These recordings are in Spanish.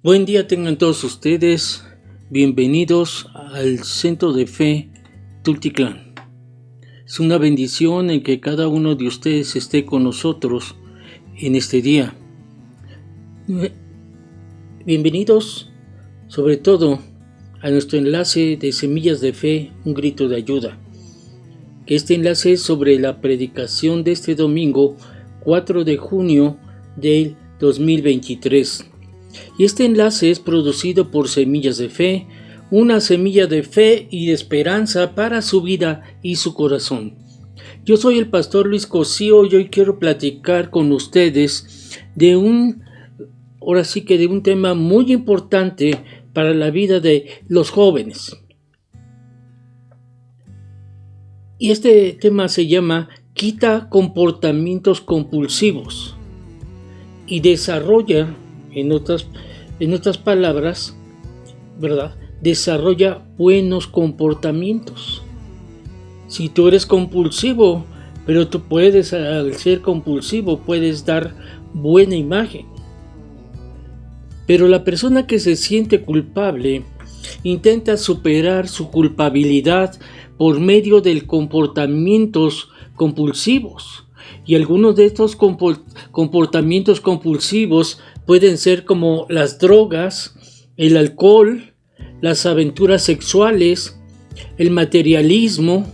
Buen día tengan todos ustedes, bienvenidos al Centro de Fe Tultitlán. Es una bendición en que cada uno de ustedes esté con nosotros en este día. Bienvenidos sobre todo a nuestro enlace de Semillas de Fe, un grito de ayuda. Este enlace es sobre la predicación de este domingo 4 de junio del 2023. Y este enlace es producido por Semillas de Fe, una semilla de fe y de esperanza para su vida y su corazón. Yo soy el pastor Luis Cosío y hoy quiero platicar con ustedes de un tema muy importante para la vida de los jóvenes. Y este tema se llama Quita comportamientos compulsivos y desarrolla, en otras palabras, ¿verdad? Desarrolla buenos comportamientos. Si tú eres compulsivo, pero tú puedes, al ser compulsivo, puedes dar buena imagen. Pero la persona que se siente culpable intenta superar su culpabilidad por medio de comportamientos compulsivos. Y algunos de estos comportamientos compulsivos pueden ser como las drogas, el alcohol, las aventuras sexuales, el materialismo,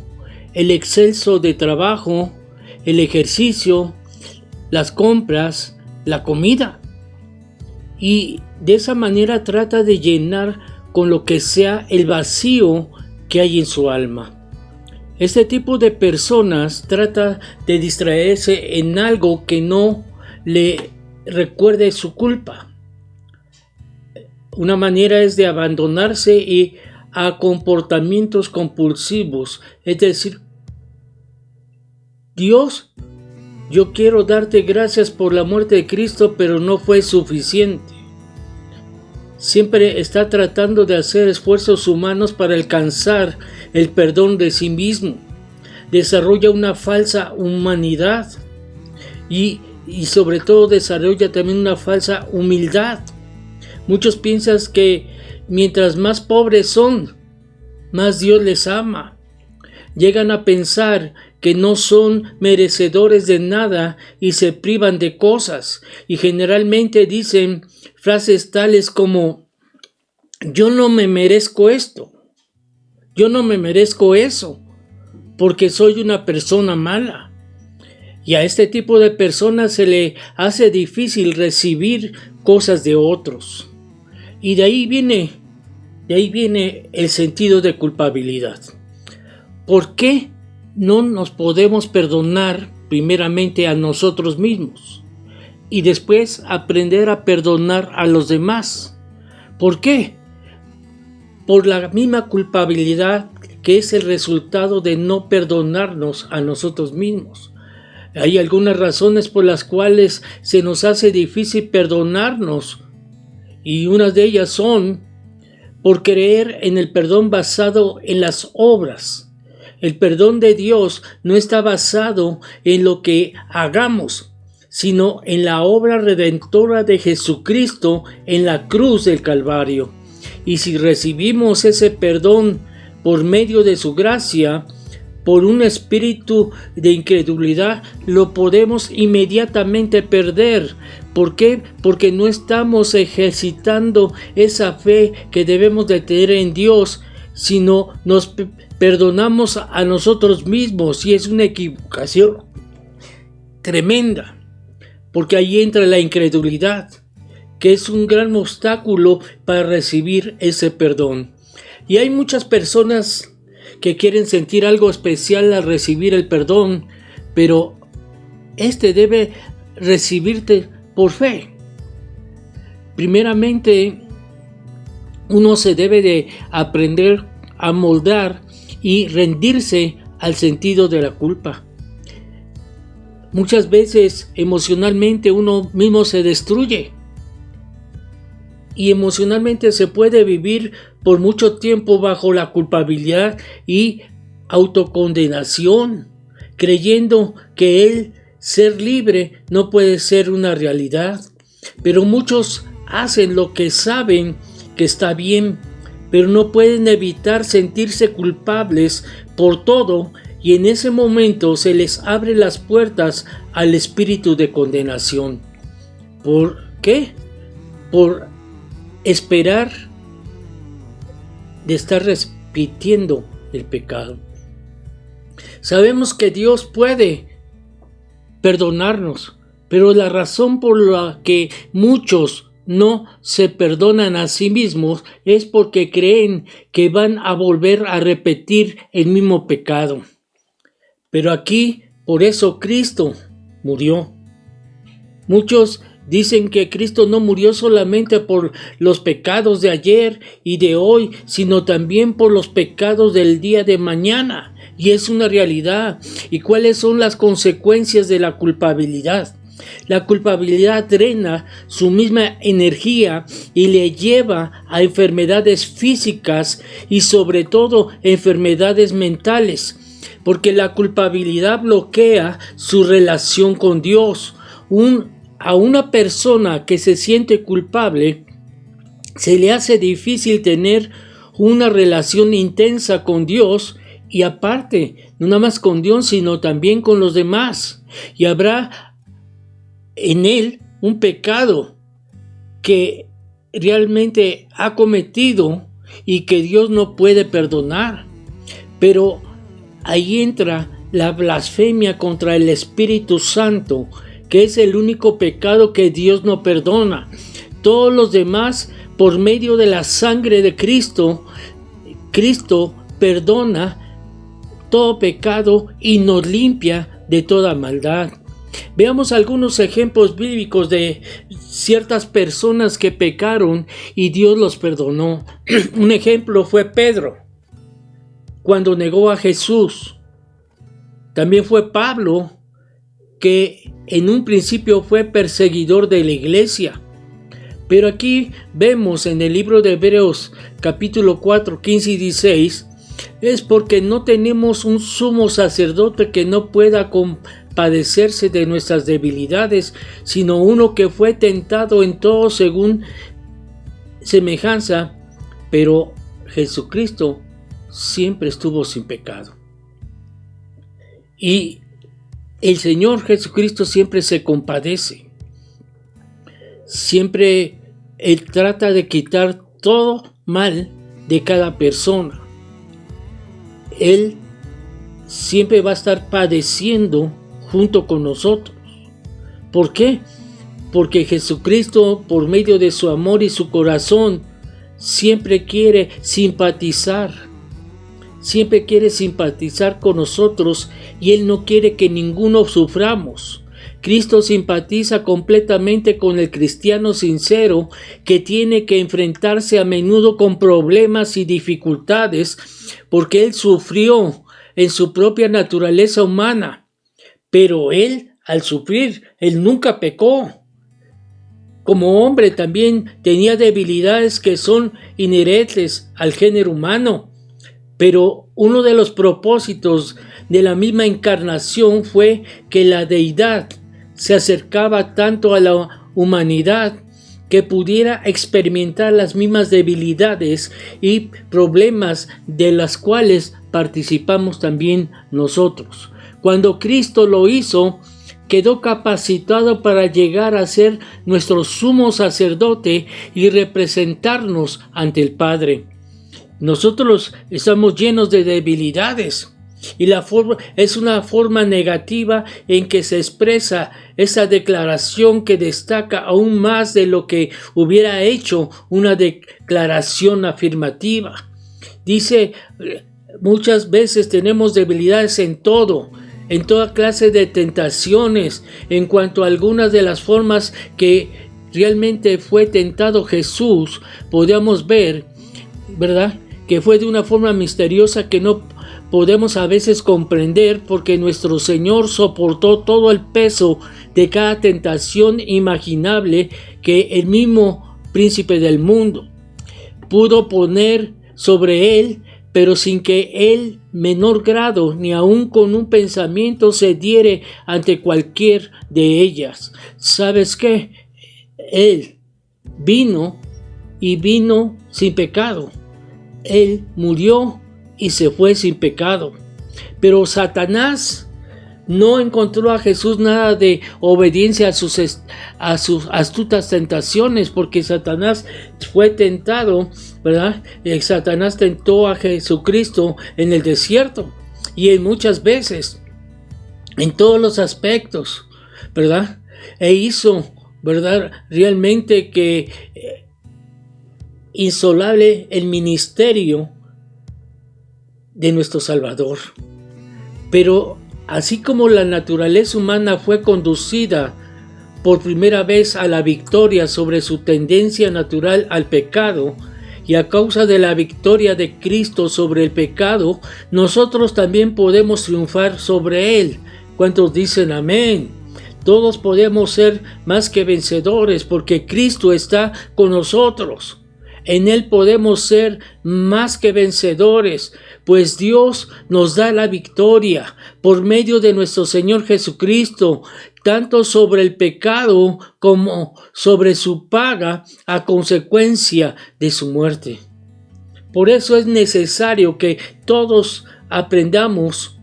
el exceso de trabajo, el ejercicio, las compras, la comida. Y de esa manera trata de llenar con lo que sea el vacío que hay en su alma. Este tipo de personas trata de distraerse en algo que no le recuerde su culpa. Una manera es de abandonarse a comportamientos compulsivos, es decir, Dios, yo quiero darte gracias por la muerte de Cristo, pero no fue suficiente. Siempre está tratando de hacer esfuerzos humanos para alcanzar el perdón de sí mismo. Desarrolla una falsa humanidad y sobre todo desarrolla también una falsa humildad. Muchos piensan que mientras más pobres son, más Dios les ama. Llegan a pensar que no son merecedores de nada y se privan de cosas. Y generalmente dicen frases tales como: yo no me merezco esto, yo no me merezco eso, porque soy una persona mala. Y a este tipo de personas se le hace difícil recibir cosas de otros. Y de ahí viene el sentido de culpabilidad. ¿Por qué no nos podemos perdonar primeramente a nosotros mismos y después aprender a perdonar a los demás? ¿Por qué? Por la misma culpabilidad que es el resultado de no perdonarnos a nosotros mismos. Hay algunas razones por las cuales se nos hace difícil perdonarnos, y unas de ellas son por creer en el perdón basado en las obras. El perdón de Dios no está basado en lo que hagamos, sino en la obra redentora de Jesucristo en la cruz del Calvario. Y si recibimos ese perdón por medio de su gracia, por un espíritu de incredulidad, lo podemos inmediatamente perder. ¿Por qué? Porque no estamos ejercitando esa fe que debemos de tener en Dios, sino nos perdonamos a nosotros mismos, y es una equivocación tremenda, porque ahí entra la incredulidad, que es un gran obstáculo para recibir ese perdón. Y hay muchas personas que quieren sentir algo especial al recibir el perdón, pero debe recibirte por fe. Primeramente, uno se debe de aprender a moldar y rendirse al sentido de la culpa. Muchas veces emocionalmente uno mismo se destruye, y emocionalmente se puede vivir por mucho tiempo bajo la culpabilidad y autocondenación, creyendo que el ser libre no puede ser una realidad. Pero muchos hacen lo que saben que está bien, pero no pueden evitar sentirse culpables por todo, y en ese momento se les abre las puertas al espíritu de condenación. ¿Por qué? Por esperar de estar repitiendo el pecado. Sabemos que Dios puede perdonarnos, pero la razón por la que muchos no se perdonan a sí mismos es porque creen que van a volver a repetir el mismo pecado. Pero aquí, por eso Cristo murió. Muchos dicen que Cristo no murió solamente por los pecados de ayer y de hoy, sino también por los pecados del día de mañana. Y es una realidad. ¿Y cuáles son las consecuencias de la culpabilidad? La culpabilidad drena su misma energía y le lleva a enfermedades físicas y sobre todo enfermedades mentales, porque la culpabilidad bloquea su relación con Dios. A una persona que se siente culpable se le hace difícil tener una relación intensa con Dios, y aparte, no nada más con Dios, sino también con los demás. Y habrá en él un pecado que realmente ha cometido y que Dios no puede perdonar. Pero ahí entra la blasfemia contra el Espíritu Santo, que es el único pecado que Dios no perdona. Todos los demás, por medio de la sangre de Cristo, Cristo perdona todo pecado y nos limpia de toda maldad. Veamos algunos ejemplos bíblicos de ciertas personas que pecaron y Dios los perdonó. Un ejemplo fue Pedro, cuando negó a Jesús. También fue Pablo, que en un principio fue perseguidor de la iglesia. Pero aquí vemos en el libro de Hebreos capítulo 4, 15 y 16, es porque no tenemos un sumo sacerdote que no pueda compadecerse de nuestras debilidades, sino uno que fue tentado en todo según semejanza, pero Jesucristo siempre estuvo sin pecado. Y el Señor Jesucristo siempre se compadece. Siempre Él trata de quitar todo mal de cada persona. Él siempre va a estar padeciendo junto con nosotros. ¿Por qué? Porque Jesucristo, por medio de su amor y su corazón, siempre quiere simpatizar. Siempre quiere simpatizar con nosotros y Él no quiere que ninguno suframos. Cristo simpatiza completamente con el cristiano sincero que tiene que enfrentarse a menudo con problemas y dificultades, porque Él sufrió en su propia naturaleza humana. Pero Él, al sufrir, Él nunca pecó. Como hombre también tenía debilidades que son inherentes al género humano. Pero uno de los propósitos de la misma encarnación fue que la deidad se acercaba tanto a la humanidad que pudiera experimentar las mismas debilidades y problemas de las cuales participamos también nosotros. Cuando Cristo lo hizo, quedó capacitado para llegar a ser nuestro sumo sacerdote y representarnos ante el Padre. Nosotros estamos llenos de debilidades y la forma es una forma negativa en que se expresa esa declaración que destaca aún más de lo que hubiera hecho una declaración afirmativa. Dice, muchas veces tenemos debilidades en todo, en toda clase de tentaciones. En cuanto a algunas de las formas que realmente fue tentado Jesús, podemos ver, ¿verdad?, que fue de una forma misteriosa que no podemos a veces comprender, porque nuestro Señor soportó todo el peso de cada tentación imaginable que el mismo príncipe del mundo pudo poner sobre él, pero sin que el menor grado ni aun con un pensamiento se diere ante cualquier de ellas. ¿Sabes qué? Él vino y vino sin pecado. Él murió y se fue sin pecado. Pero Satanás no encontró a Jesús nada de obediencia a sus astutas tentaciones, porque Satanás fue tentado, ¿verdad? Satanás tentó a Jesucristo en el desierto y en muchas veces, en todos los aspectos, ¿verdad? E hizo, ¿verdad? Realmente que insolable el ministerio de nuestro Salvador. Pero así como la naturaleza humana fue conducida por primera vez a la victoria sobre su tendencia natural al pecado, y a causa de la victoria de Cristo sobre el pecado, nosotros también podemos triunfar sobre él. ¿Cuántos dicen amén? Todos podemos ser más que vencedores porque Cristo está con nosotros. En Él podemos ser más que vencedores, pues Dios nos da la victoria por medio de nuestro Señor Jesucristo, tanto sobre el pecado como sobre su paga a consecuencia de su muerte. Por eso es necesario que todos aprendamos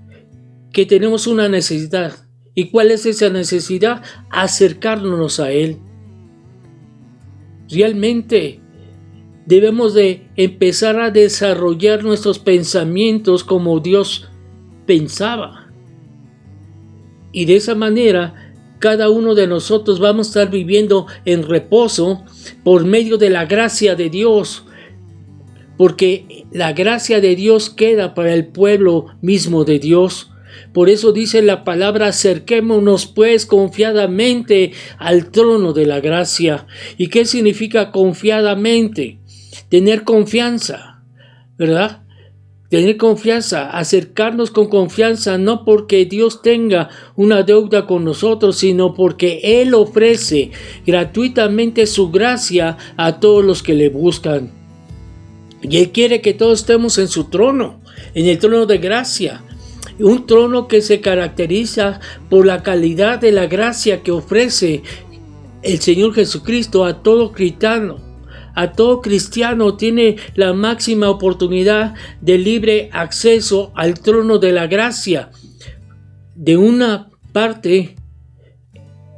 que tenemos una necesidad. ¿Y cuál es esa necesidad? Acercarnos a Él. Realmente debemos de empezar a desarrollar nuestros pensamientos como Dios pensaba. Y de esa manera, cada uno de nosotros vamos a estar viviendo en reposo por medio de la gracia de Dios. Porque la gracia de Dios queda para el pueblo mismo de Dios. Por eso dice la palabra: acerquémonos pues confiadamente al trono de la gracia. ¿Y qué significa confiadamente? Tener confianza, ¿verdad? Tener confianza, acercarnos con confianza, no porque Dios tenga una deuda con nosotros, sino porque Él ofrece gratuitamente su gracia a todos los que le buscan. Y Él quiere que todos estemos en su trono, en el trono de gracia. Un trono que se caracteriza por la calidad de la gracia que ofrece el Señor Jesucristo a todo cristiano. A todo cristiano tiene la máxima oportunidad de libre acceso al trono de la gracia. De una parte,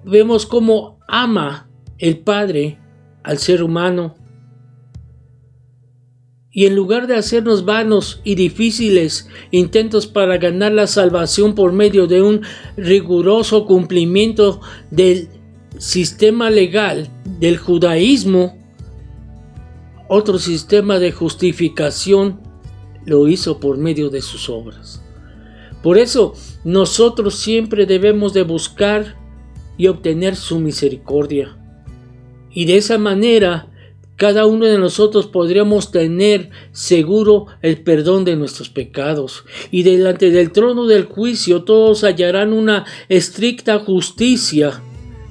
vemos cómo ama el Padre al ser humano. Y en lugar de hacernos vanos y difíciles intentos para ganar la salvación por medio de un riguroso cumplimiento del sistema legal del judaísmo, otro sistema de justificación lo hizo por medio de sus obras. Por eso nosotros siempre debemos de buscar y obtener su misericordia. Y de esa manera cada uno de nosotros podríamos tener seguro el perdón de nuestros pecados. Y delante del trono del juicio todos hallarán una estricta justicia,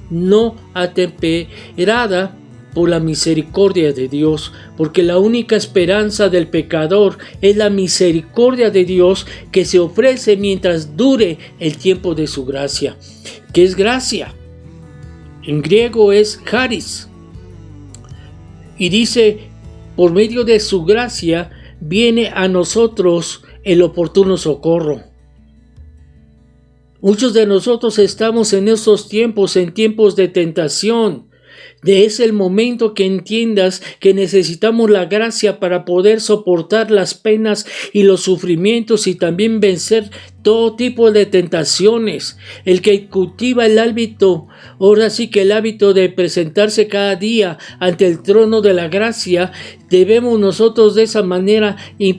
no atemperada por la misericordia de Dios, porque la única esperanza del pecador es la misericordia de Dios que se ofrece mientras dure el tiempo de su gracia. ¿Qué es gracia? En griego es charis. Y dice, por medio de su gracia viene a nosotros el oportuno socorro. Muchos de nosotros estamos en estos tiempos, en tiempos de tentación. Es el momento que entiendas que necesitamos la gracia para poder soportar las penas y los sufrimientos y también vencer todo tipo de tentaciones. El que cultiva el hábito, ahora sí que el hábito de presentarse cada día ante el trono de la gracia, debemos nosotros de esa manera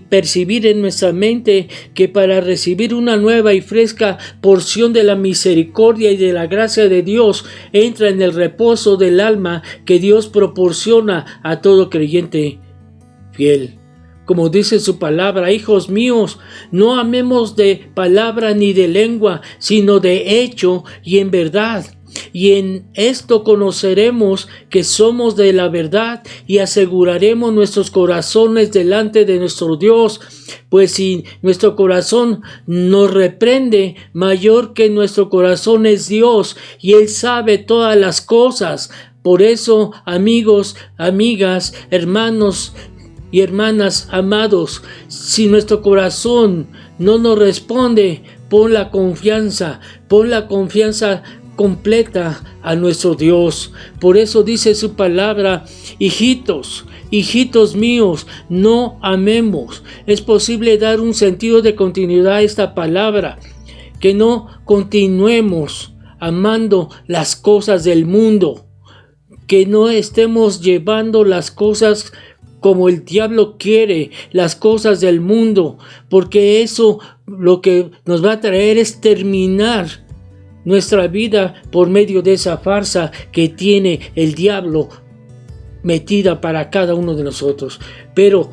percibir en nuestra mente que para recibir una nueva y fresca porción de la misericordia y de la gracia de Dios, entra en el reposo del alma que Dios proporciona a todo creyente fiel. Como dice su palabra: hijos míos, no amemos de palabra ni de lengua, sino de hecho y en verdad. Y en esto conoceremos que somos de la verdad y aseguraremos nuestros corazones delante de nuestro Dios. Pues si nuestro corazón nos reprende, mayor que nuestro corazón es Dios, y Él sabe todas las cosas. Por eso, amigos, amigas, hermanos y hermanas amados, si nuestro corazón no nos responde, pon la confianza completa a nuestro Dios. Por eso dice su palabra: hijitos míos, no amemos. Es posible dar un sentido de continuidad a esta palabra, que no continuemos amando las cosas del mundo, que no estemos llevando las cosas como el diablo quiere, las cosas del mundo, porque eso lo que nos va a traer es terminar nuestra vida por medio de esa farsa que tiene el diablo metida para cada uno de nosotros. Pero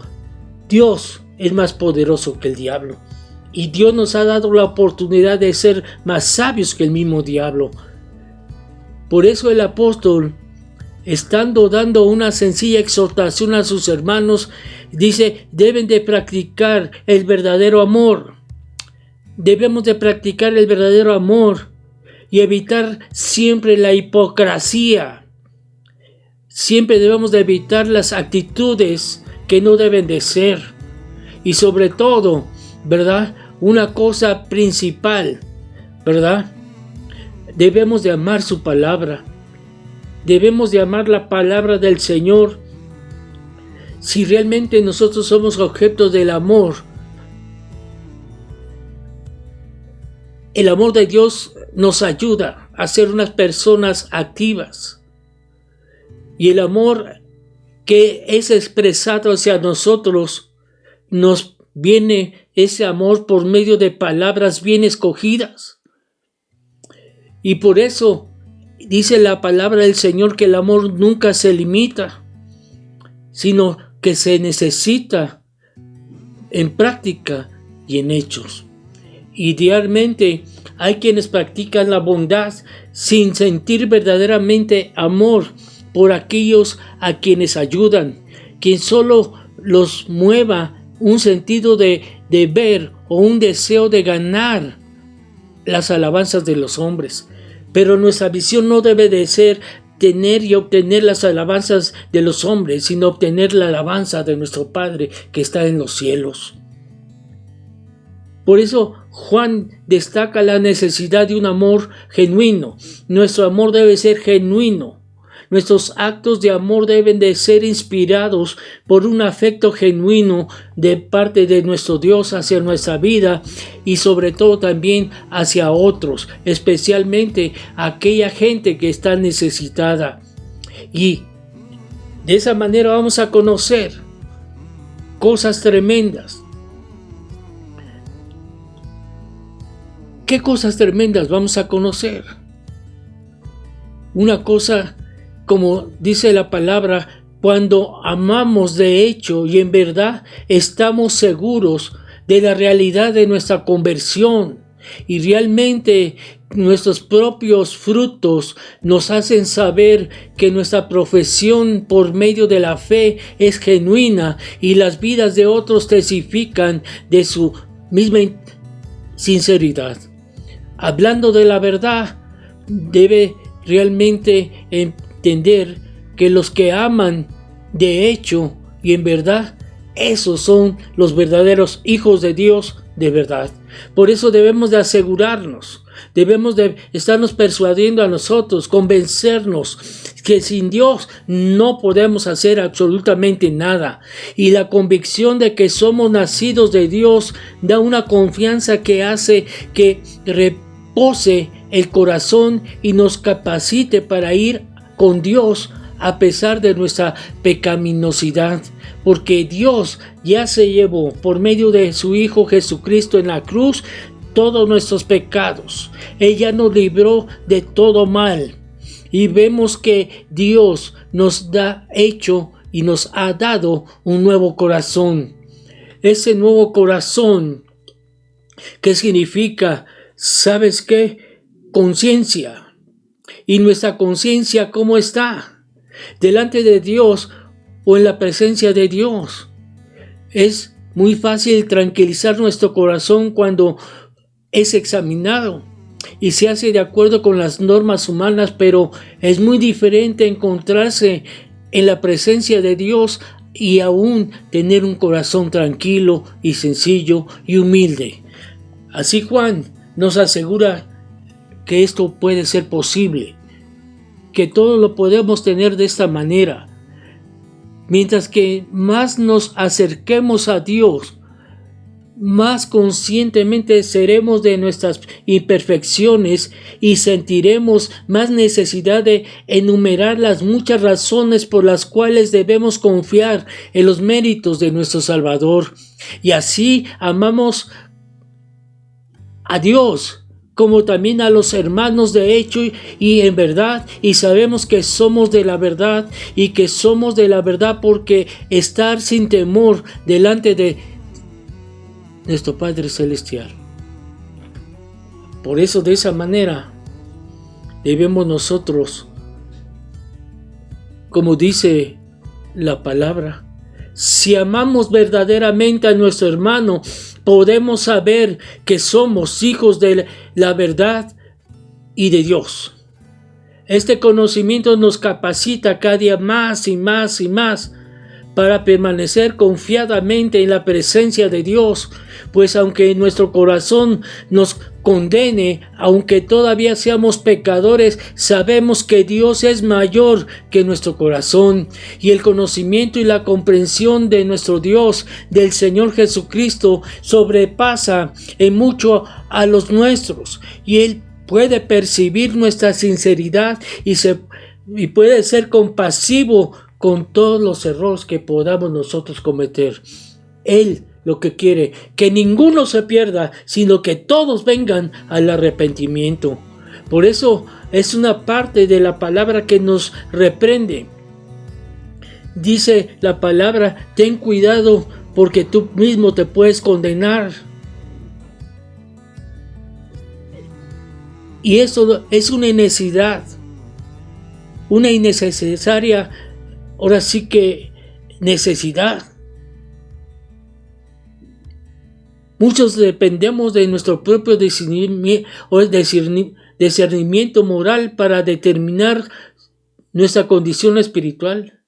Dios es más poderoso que el diablo, y Dios nos ha dado la oportunidad de ser más sabios que el mismo diablo. Por eso el apóstol, estando dando una sencilla exhortación a sus hermanos, dice: deben de practicar el verdadero amor. Debemos de practicar el verdadero amor y evitar siempre la hipocresía. Siempre debemos de evitar las actitudes que no deben de ser. Y sobre todo, ¿verdad?, una cosa principal, ¿verdad?, debemos de amar su palabra. Debemos de amar la palabra del Señor. Si realmente nosotros somos objetos del amor, el amor de Dios nos ayuda a ser unas personas activas. Y el amor que es expresado hacia nosotros, nos viene ese amor por medio de palabras bien escogidas. Y por eso dice la palabra del Señor que el amor nunca se limita, sino que se necesita en práctica y en hechos. Idealmente, hay quienes practican la bondad sin sentir verdaderamente amor por aquellos a quienes ayudan, quien solo los mueva un sentido de ver o un deseo de ganar las alabanzas de los hombres. Pero nuestra visión no debe de ser tener y obtener las alabanzas de los hombres, sino obtener la alabanza de nuestro Padre que está en los cielos. Por eso Juan destaca la necesidad de un amor genuino. Nuestro amor debe ser genuino. Nuestros actos de amor deben de ser inspirados por un afecto genuino de parte de nuestro Dios hacia nuestra vida y sobre todo también hacia otros, especialmente aquella gente que está necesitada. Y de esa manera vamos a conocer cosas tremendas. ¿Qué cosas tremendas vamos a conocer? Una cosa, como dice la palabra, cuando amamos de hecho y en verdad, estamos seguros de la realidad de nuestra conversión, y realmente nuestros propios frutos nos hacen saber que nuestra profesión por medio de la fe es genuina, y las vidas de otros testifican de su misma sinceridad. Hablando de la verdad, debe realmente entender que los que aman de hecho y en verdad, esos son los verdaderos hijos de Dios de verdad. Por eso debemos de asegurarnos, debemos de estarnos persuadiendo a nosotros, convencernos que sin Dios no podemos hacer absolutamente nada. Y la convicción de que somos nacidos de Dios da una confianza que hace que repose el corazón y nos capacite para ir con Dios a pesar de nuestra pecaminosidad, porque Dios ya se llevó por medio de su Hijo Jesucristo en la cruz todos nuestros pecados. Ella nos libró de todo mal, y vemos que Dios nos ha hecho y nos ha dado un nuevo corazón. Ese nuevo corazón, ¿qué significa? ¿Sabes qué? Conciencia. ¿Y nuestra conciencia cómo está? Delante de Dios o en la presencia de Dios. Es muy fácil tranquilizar nuestro corazón cuando es examinado. y se hace de acuerdo con las normas humanas, pero es muy diferente encontrarse en la presencia de Dios y aún tener un corazón tranquilo y sencillo y humilde. Así Juan nos asegura que esto puede ser posible, que todo lo podemos tener de esta manera. Mientras que más nos acerquemos a Dios, más conscientemente seremos de nuestras imperfecciones y sentiremos más necesidad de enumerar las muchas razones por las cuales debemos confiar en los méritos de nuestro Salvador. Y así amamos a Dios como también a los hermanos de hecho y en verdad, y sabemos que somos de la verdad y que somos de la verdad porque estar sin temor delante de nuestro Padre Celestial. Por eso de esa manera debemos nosotros, como dice la palabra, si amamos verdaderamente a nuestro hermano, podemos saber que somos hijos de la verdad y de Dios. Este conocimiento nos capacita cada día más y más y más para permanecer confiadamente en la presencia de Dios, pues aunque nuestro corazón nos condene, aunque todavía seamos pecadores, sabemos que Dios es mayor que nuestro corazón, y el conocimiento y la comprensión de nuestro Dios, del Señor Jesucristo, sobrepasa en mucho a los nuestros, y Él puede percibir nuestra sinceridad y puede ser compasivo con todos los errores que podamos nosotros cometer. Él lo que quiere, que ninguno se pierda, sino que todos vengan al arrepentimiento. Por eso es una parte de la palabra que nos reprende. Dice la palabra, ten cuidado porque tú mismo te puedes condenar. Y eso es una necesidad, una innecesaria, ahora sí que necesidad. Muchos dependemos de nuestro propio discernimiento moral para determinar nuestra condición espiritual.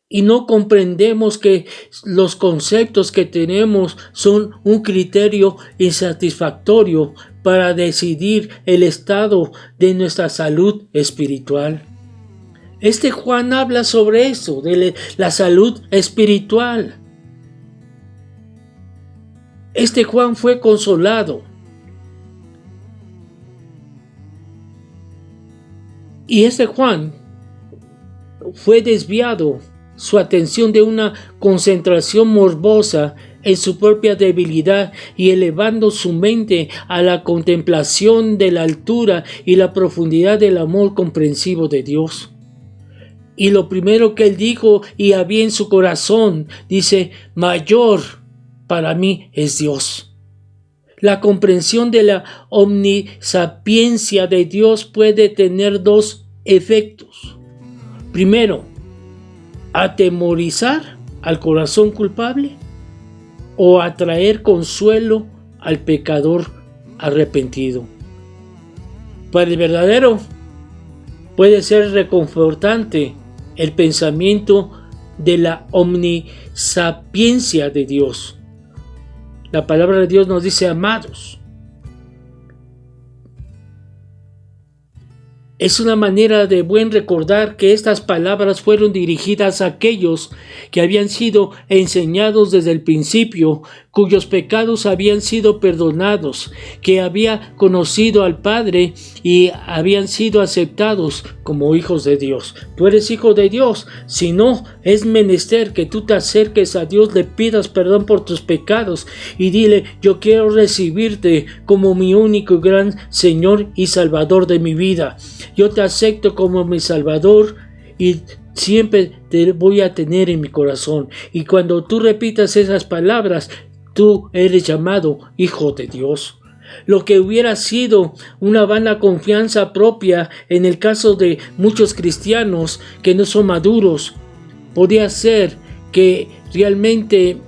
Y no comprendemos que los conceptos que tenemos son un criterio insatisfactorio para decidir el estado de nuestra salud espiritual. Juan habla sobre eso, de la salud espiritual. Juan fue consolado. Y Juan fue desviado su atención de una concentración morbosa en su propia debilidad y elevando su mente a la contemplación de la altura y la profundidad del amor comprensivo de Dios. Y lo primero que él dijo y había en su corazón, dice, mayor para mí es Dios. La comprensión de la omnisapiencia de Dios puede tener dos efectos. Primero, atemorizar al corazón culpable o atraer consuelo al pecador arrepentido. Para el verdadero puede ser reconfortante el pensamiento de la omnisapiencia de Dios. La palabra de Dios nos dice, amados. Es una manera de buen recordar que estas palabras fueron dirigidas a aquellos que habían sido enseñados desde el principio, cuyos pecados habían sido perdonados, que había conocido al Padre y habían sido aceptados como hijos de Dios. Tú eres hijo de Dios, si no, es menester que tú te acerques a Dios, le pidas perdón por tus pecados y dile, yo quiero recibirte como mi único y gran Señor y Salvador de mi vida. Yo te acepto como mi Salvador y siempre te voy a tener en mi corazón. Y cuando tú repitas esas palabras, tú eres llamado hijo de Dios. Lo que hubiera sido una vana confianza propia en el caso de muchos cristianos que no son maduros, podía ser que realmente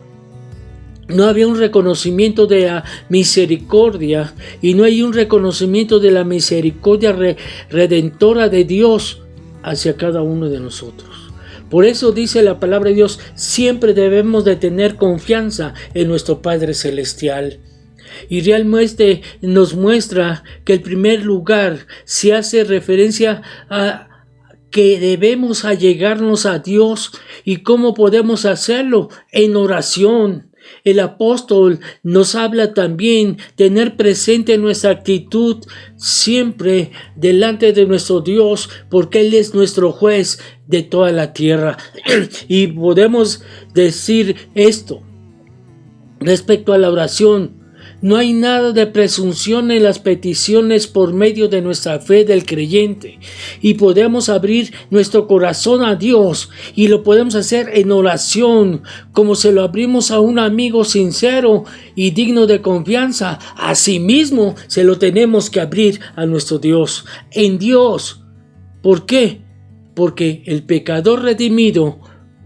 No había un reconocimiento de la misericordia y no hay un reconocimiento de la misericordia redentora de Dios hacia cada uno de nosotros. Por eso dice la palabra de Dios, siempre debemos de tener confianza en nuestro Padre Celestial. Y realmente nos muestra que el primer lugar se hace referencia a que debemos allegarnos a Dios. ¿Y cómo podemos hacerlo? En oración. El apóstol nos habla también tener presente nuestra actitud siempre delante de nuestro Dios, porque Él es nuestro juez de toda la tierra. Y podemos decir esto respecto a la oración. No hay nada de presunción en las peticiones por medio de nuestra fe del creyente, y podemos abrir nuestro corazón a Dios y lo podemos hacer en oración, como se lo abrimos a un amigo sincero y digno de confianza. Asimismo se lo tenemos que abrir a nuestro Dios, en Dios. ¿Por qué? Porque el pecador redimido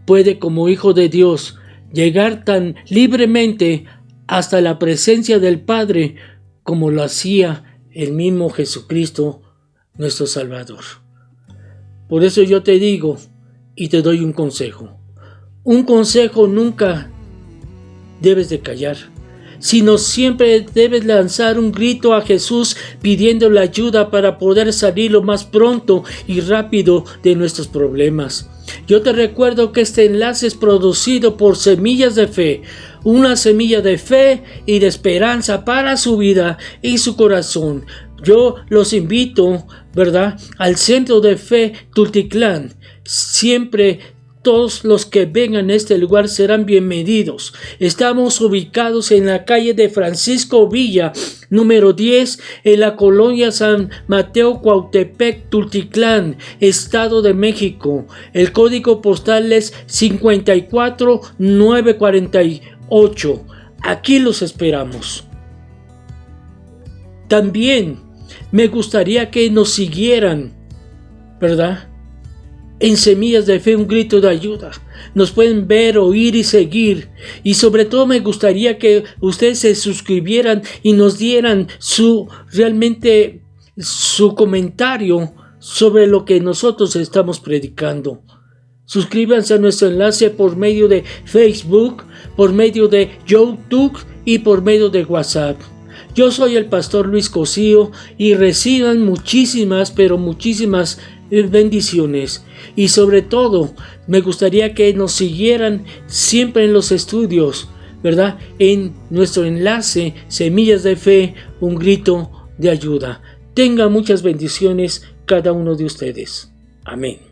puede, como hijo de Dios, llegar tan libremente hasta la presencia del Padre como lo hacía el mismo Jesucristo, nuestro Salvador. Por eso yo te digo y te doy un consejo. Un consejo: nunca debes de callar, sino siempre debes lanzar un grito a Jesús pidiéndole ayuda para poder salir lo más pronto y rápido de nuestros problemas. Yo te recuerdo que este enlace es producido por Semillas de Fe, una semilla de fe y de esperanza para su vida y su corazón. Yo los invito, ¿verdad?, al Centro de Fe Tultitlán. Siempre todos los que vengan a este lugar serán bienvenidos. Estamos ubicados en la calle de Francisco Villa, número 10, en la colonia San Mateo, Cuautepec, Tultitlán, Estado de México. El código postal es 54948. Aquí los esperamos. También me gustaría que nos siguieran, ¿verdad?, en Semillas de Fe, un grito de ayuda. Nos pueden ver, oír y seguir. Y sobre todo me gustaría que ustedes se suscribieran y nos dieran su comentario sobre lo que nosotros estamos predicando. Suscríbanse a nuestro enlace por medio de Facebook, por medio de YouTube y por medio de WhatsApp. Yo soy el pastor Luis Cosío y reciban muchísimas, pero muchísimas bendiciones. Y sobre todo me gustaría que nos siguieran siempre en los estudios, ¿verdad?, en nuestro enlace Semillas de Fe, un grito de ayuda. Tenga muchas bendiciones cada uno de ustedes. Amén.